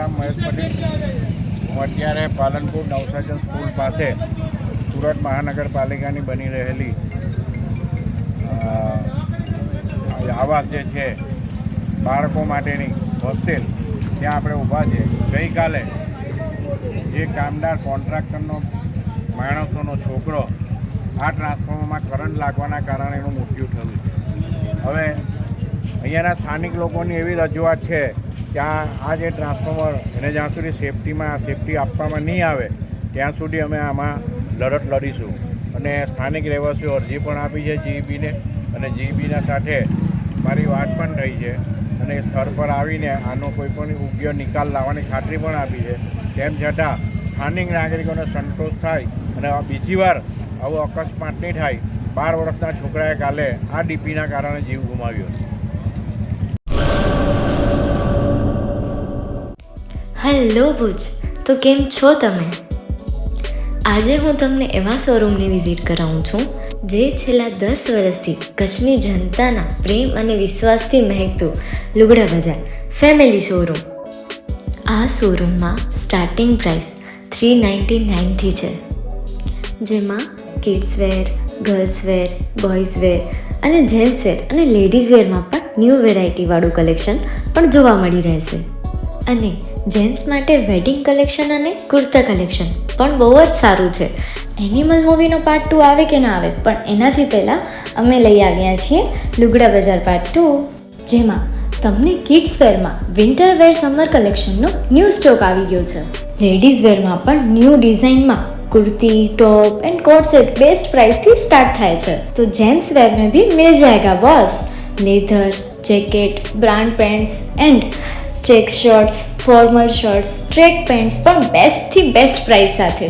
નામ મહેશ પટેલ. હું અત્યારે પાલનપુર નવસર્જન સ્કૂલ પાસે સુરત મહાનગરપાલિકાની બની રહેલી આવાસ જે છે બાળકો માટેની હોસ્ટેલ, ત્યાં આપણે ઊભા છે. ગઈકાલે જે કામદાર કોન્ટ્રાક્ટરનો માણસોનો છોકરો આ ટ્રાન્સફોર્મરમાં કરંટ લાગવાના કારણે એનું મૃત્યુ થયું છે. હવે અહીંયાના સ્થાનિક લોકોની એવી રજૂઆત છે કે આ જે ટ્રાન્સફોર્મર એને જ્યાં સુધી સેફટી આપવામાં નહીં આવે ત્યાં સુધી અમે આમાં લડત લડીશું. અને સ્થાનિક રહેવાસીઓ અરજી પણ આપી છે જીઈબીને, અને જીઈબીના સાથે મારી વાત પણ થઈ છે, અને સ્થળ પર આવીને આનો કોઈ પણ યોગ્ય નિકાલ લાવવાની ખાતરી પણ આપી છે. તેમ છતાં સ્થાનિક નાગરિકોને સંતોષ થાય અને બીજી વાર આવો અકસ્માત નહીં થાય. 12 વર્ષના છોકરાએ કાલે આ ડીપીના કારણે જીવ ગુમાવ્યો. હેલો ભુજ, તો કેમ છો તમે? આજે હું તમને એવા શોરૂમની વિઝિટ કરાવું છું જે છેલ્લા 10 વર્ષથી કચ્છની જનતાના પ્રેમ અને વિશ્વાસથી મહેકતું લુગડા બજાર ફેમિલી શોરૂમ. આ શોરૂમમાં સ્ટાર્ટિંગ પ્રાઇસ 399થી છે, જેમાં kids wear, girls wear, boys wear અને જેન્ટ્સ વેર અને લેડીઝ વેરમાં પણ ન્યૂ વેરાયટીવાળું કલેક્શન પણ જોવા મળી રહેશે. અને જેન્ટ્સ માટે વેડિંગ કલેક્શન અને કુર્તા કલેક્શન પણ બહુ જ સારું છે. એનિમલ મૂવીનો પાર્ટ 2 આવે કે ના આવે, પણ એનાથી પહેલાં અમે લઈ આવ્યા છીએ લુગડા બજાર પાર્ટ 2, જેમાં તમને કિડ્સ વેરમાં વિન્ટર વેર સમર કલેક્શનનો ન્યૂ સ્ટોક આવી ગયો છે. લેડીઝ વેરમાં પણ ન્યૂ ડિઝાઇનમાં kurti, top and coat set best price थी स्टार्ट थाय छे. तो जेंट्स वेर में भी मिल जाएगा boss. Leather, jacket, brand pants and check shirts, formal shirts, track pants पर बेस्ट थी बेस्ट प्राइस साथे.